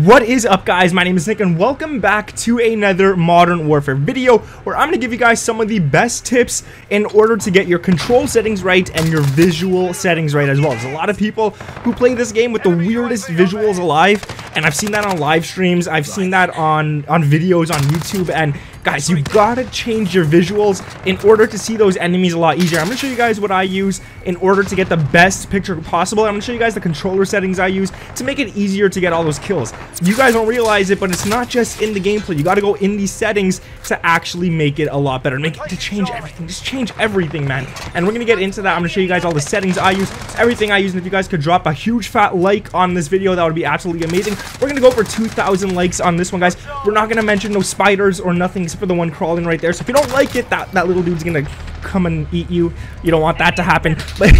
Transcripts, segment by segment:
What is up, guys? My name is Nick and welcome back to another Modern Warfare video where I'm going to give you guys some of the best tips in order to get your control settings right and your visual settings right as well. There's a lot of people who play this game with the weirdest visuals alive, and I've seen that on live streams, I've seen that on videos on YouTube, and guys, you gotta change your visuals in order to see those enemies a lot easier. I'm gonna show you guys what I use in order to get the best picture possible. I'm gonna show you guys the controller settings I use to make it easier to get all those kills. You guys don't realize it, but it's not just in the gameplay. You gotta go in these settings to actually make it a lot better. To change everything. Just change everything, man. And we're gonna get into that. I'm gonna show you guys all the settings I use, everything I use, and if you guys could drop a huge fat like on this video, that would be absolutely amazing. We're gonna go for 2,000 likes on this one, guys. We're not gonna mention no spiders or nothing for the one crawling right there. So if you don't like it, that little dude's gonna come and eat you. You don't want that to happen. But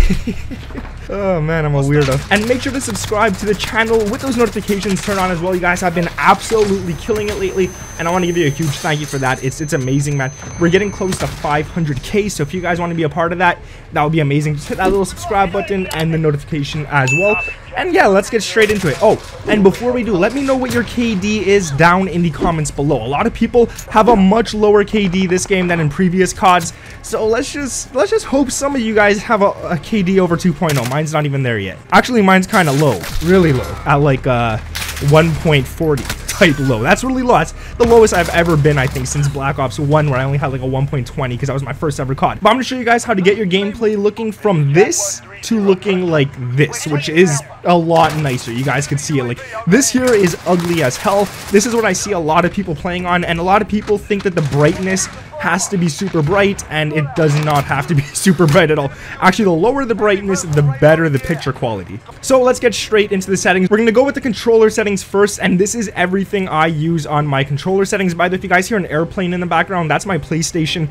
oh man, I'm a weirdo. And make sure to subscribe to the channel with those notifications turned on as well. You guys have been absolutely killing it lately, and I want to give you a huge thank you for that. It's amazing, man. We're getting close to 500k, so if you guys want to be a part of that, that would be amazing. Just hit that little subscribe button and the notification as well. And yeah, let's get straight into it. Oh, and before we do, let me know what your KD is down in the comments below. A lot of people have a much lower KD this game than in previous CODs, so let's just hope some of you guys have a KD over 2.0. Mine's not even there yet. Actually, mine's kind of low, really low, at like 1.40 type low. That's really low. That's the lowest I've ever been, I think, since Black Ops 1, where I only had like a 1.20 because that was my first ever COD. But I'm gonna show you guys how to get your gameplay looking from this to looking like this, which is a lot nicer. You guys can see it. Like, this here is ugly as hell. This is what I see a lot of people playing on, and a lot of people think that the brightness has to be super bright, and it does not have to be super bright at all. Actually, the lower the brightness, the better the picture quality. So let's get straight into the settings. We're gonna go with the controller settings first, and this is everything I use on my controller settings. By the way, if you guys hear an airplane in the background, that's my PlayStation.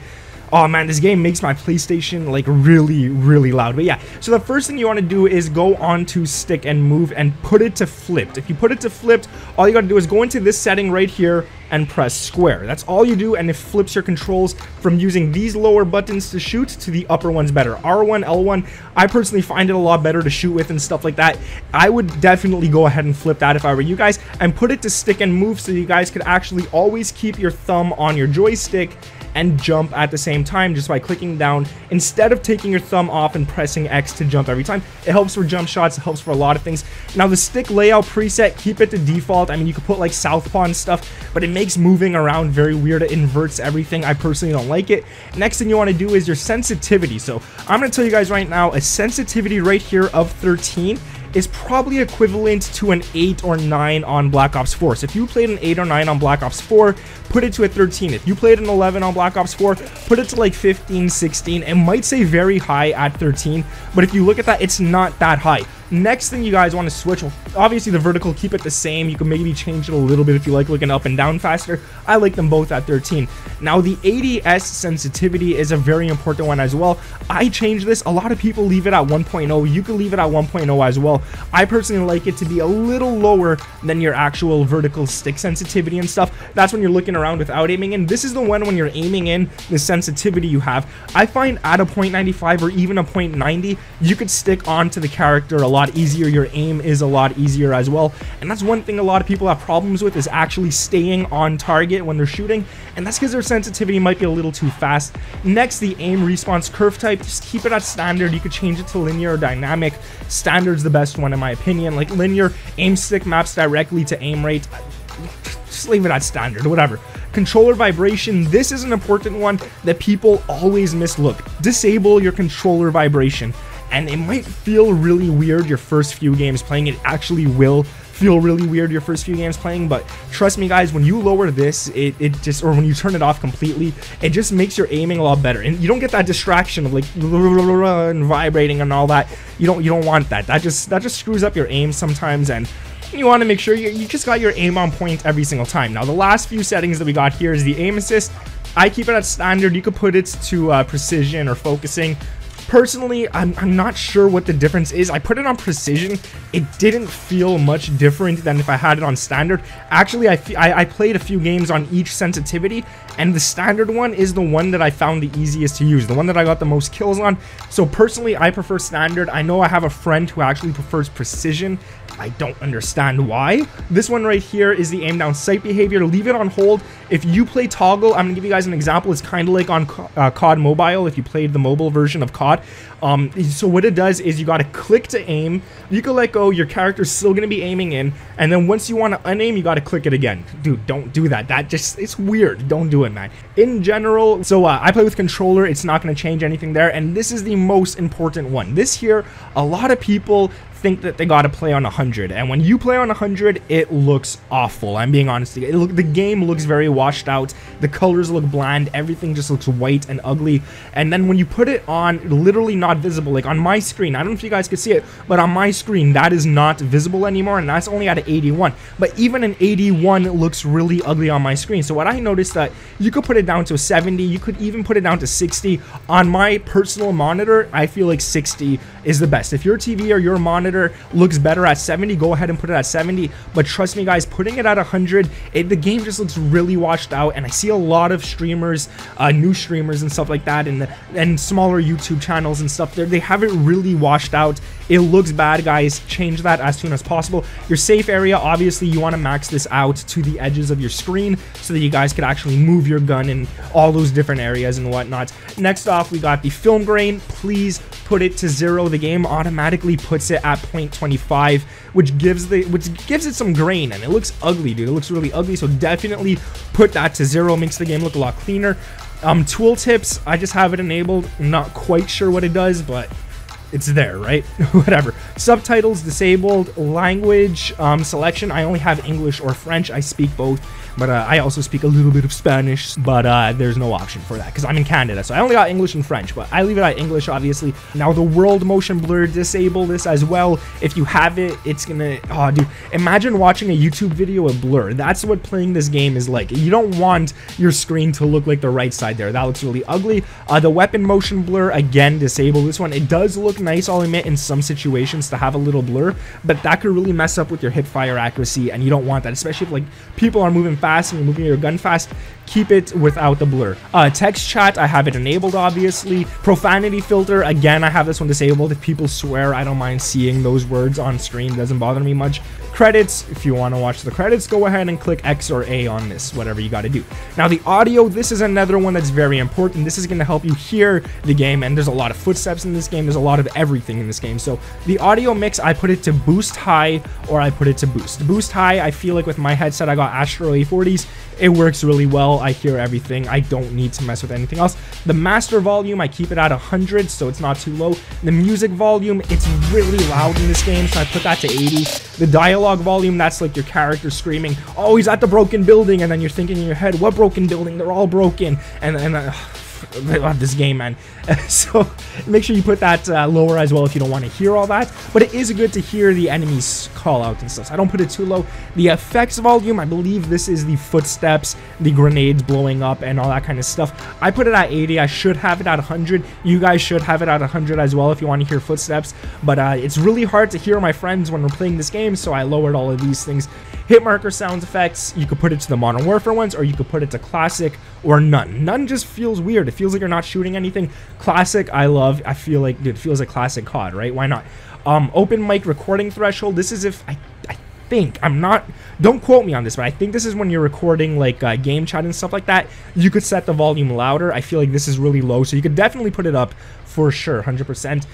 Oh man, this game makes my PlayStation like really loud. But yeah, so the first thing you want to do is go on to stick and move and put it to flipped. If you put it to flipped, all you got to do is go into this setting right here and press square. That's all you do, and it flips your controls from using these lower buttons to shoot to the upper ones better. R1, L1, I personally find it a lot better to shoot with and stuff like that. I would definitely go ahead and flip that if I were you guys, and put it to stick and move so you guys could actually always keep your thumb on your joystick and jump at the same time just by clicking down instead of taking your thumb off and pressing X to jump every time. It helps for jump shots, it helps for a lot of things. Now the stick layout preset, keep it to default. I mean, you could put like southpaw and stuff, but it makes moving around very weird. It inverts everything. I personally don't like it. Next thing you want to do is your sensitivity. So I'm going to tell you guys right now, a sensitivity right here of 13 is probably equivalent to an 8 or 9 on Black Ops 4. So if you played an 8 or 9 on Black Ops 4, put it to a 13. If you played an 11 on Black Ops 4, put it to like 15, 16. It might say very high at 13, but if you look at that, it's not that high. Next thing you guys want to switch, well, obviously the vertical, keep it the same. You can maybe change it a little bit if you like looking up and down faster. I like them both at 13. Now the ADS sensitivity is a very important one as well. I changed this. A lot of people leave it at 1.0. You can leave it at 1.0 as well. I personally like it to be a little lower than your actual vertical stick sensitivity and stuff. That's when you're looking around without aiming in. This is the one when you're aiming in, the sensitivity you have. I find at a 0.95 or even a 0.90, you could stick onto the character a lot easier. Your aim is a lot easier as well, and that's one thing a lot of people have problems with, is actually staying on target when they're shooting, and that's because their sensitivity might be a little too fast. Next, the aim response curve type, just keep it at standard. You could change it to linear or dynamic. Standard's the best one in my opinion. Like linear, aim stick maps directly to aim rate. Just leave it at standard, whatever. Controller vibration, this is an important one that people always mislook. Disable your controller vibration. And it might feel really weird your first few games playing. It actually will feel really weird your first few games playing, but trust me guys, when you lower this, it just, or when you turn it off completely, it just makes your aiming a lot better, and you don't get that distraction of like and vibrating and all that. You don't want that. That just screws up your aim sometimes, and you want to make sure you just got your aim on point every single time. Now the last few settings that we got here is the aim assist. I keep it at standard. You could put it to precision or focusing. Personally, I'm not sure what the difference is. I put it on precision. It didn't feel much different than if I had it on standard. Actually, I played a few games on each sensitivity, and the standard one is the one that I found the easiest to use, the one that I got the most kills on. So personally, I prefer standard. I know I have a friend who actually prefers precision. I don't understand why. This one right here is the aim down sight behavior. Leave it on hold. If you play toggle, I'm gonna give you guys an example. It's kind of like on COD Mobile, if you played the mobile version of COD. So what it does is you gotta click to aim. You can let go, your character's still gonna be aiming in, and then once you wanna unaim, you gotta click it again. Dude, don't do that. It's weird. Don't do it, man. In general, so I play with controller. It's not gonna change anything there, and this is the most important one. This here, a lot of people think that they gotta play on 100, and when you play on 100, it looks awful. I'm being honest. The game looks very washed out. The colors look bland. Everything just looks white and ugly. And then when you put it on, literally not visible. Like on my screen, I don't know if you guys can see it, but on my screen, that is not visible anymore, and that's only at an 81. But even an 81 looks really ugly on my screen. So what I noticed that you could put it down to a 70. You could even put it down to 60. On my personal monitor, I feel like 60 is the best. If your TV or your monitor looks better at 70, go ahead and put it at 70. But trust me guys, putting it at 100, the game just looks really washed out. And I see a lot of streamers, new streamers and stuff like that, and smaller YouTube channels and stuff there, they have it really washed out. It looks bad, guys. Change that as soon as possible. Your safe area, obviously you want to max this out to the edges of your screen so that you guys could actually move your gun in all those different areas and whatnot. Next off, we got the film grain. Please put it to 0. The game automatically puts it at 0.25, which gives it some grain, and it looks ugly, dude. It looks really ugly, so definitely put that to 0. Makes the game look a lot cleaner. Tooltips, I just have it enabled. I'm not quite sure what it does, but it's there, right? Whatever. Subtitles disabled. Language selection, I only have English or French. I speak both, but I also speak a little bit of Spanish, but there's no option for that because I'm in Canada, so I only got English and French, but I leave it at English, obviously. Now the world motion blur, disable this as well. If you have it, it's gonna, oh dude, imagine watching a YouTube video with blur. That's what playing this game is like. You don't want your screen to look like the right side there. That looks really ugly. The weapon motion blur, again, disable this one. It does look nice, I'll admit, in some situations to have a little blur, but that could really mess up with your hip fire accuracy, and you don't want that, especially if like people are moving fast and you're moving your gun fast. Keep it without the blur. Text chat, I have it enabled, obviously. Profanity filter, again, I have this one disabled. If people swear, I don't mind seeing those words on screen. Doesn't bother me much. Credits, if you want to watch the credits, go ahead and click X or A on this, whatever you got to do. Now the audio, this is another one that's very important. This is going to help you hear the game, and there's a lot of footsteps in this game. There's a lot of everything in this game. So the audio mix, I put it to boost high, or I put it to boost. Boost high, I feel like with my headset, I got Astro A40s. It works really well. I hear everything. I don't need to mess with anything else. The master volume, I keep it at 100, so it's not too low. The music volume, it's really loud in this game, so I put that to 80. The dialogue volume, that's like your character screaming, oh, he's at the broken building, and then you're thinking in your head, what broken building? They're all broken. And I love this game, man. So make sure you put that lower as well if you don't want to hear all that, but it is good to hear the enemies call out and stuff, so I don't put it too low. The effects volume, I believe this is the footsteps, the grenades blowing up, and all that kind of stuff. I put it at 80. I should have it at 100. You guys should have it at 100 as well if you want to hear footsteps, but it's really hard to hear my friends when we're playing this game, so I lowered all of these things. Hit marker sound effects, you could put it to the Modern Warfare ones, or you could put it to classic, or none. None just feels weird. It feels like you're not shooting anything. Classic, I love. I feel like, dude, it feels like classic COD, right? Why not? Open mic recording threshold. This is if I think, don't quote me on this, but I think this is when you're recording like game chat and stuff like that. You could set the volume louder. I feel like this is really low, so you could definitely put it up for sure, 100%.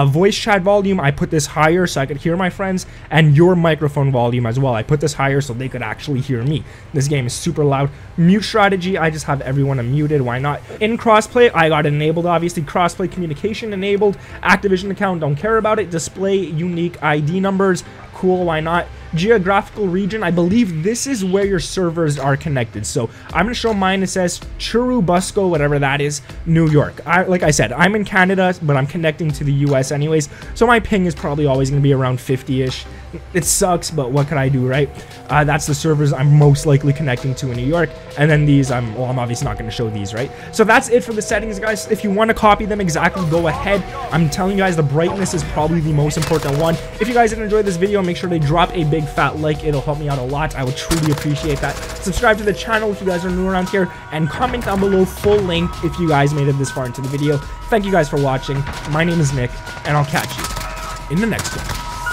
Voice chat volume, I put this higher so I could hear my friends, and your microphone volume as well. I put this higher so they could actually hear me. This game is super loud. Mute strategy, I just have everyone unmuted. Why not? In crossplay, I got it enabled, obviously. Crossplay communication enabled. Activision account, don't care about it. Display unique ID numbers. Cool, why not? Geographical region, I believe this is where your servers are connected. So I'm gonna show mine. It says Churubusco, whatever that is, New York. Like I said, I'm in Canada, but I'm connecting to the US anyways, so my ping is probably always gonna be around 50-ish. it sucks, but what could I do, right? That's the servers I'm most likely connecting to in New York. And then these, I'm obviously not going to show these, right? So that's it for the settings, guys. If you want to copy them exactly, go ahead. I'm telling you guys, the brightness is probably the most important one. If you guys did enjoy this video, make sure to drop a big fat like. It'll help me out a lot. I would truly appreciate that. Subscribe to the channel if you guys are new around here, and comment down below full length if you guys made it this far into the video. Thank you guys for watching. My name is Nick, and I'll catch you in the next one.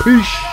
Peace.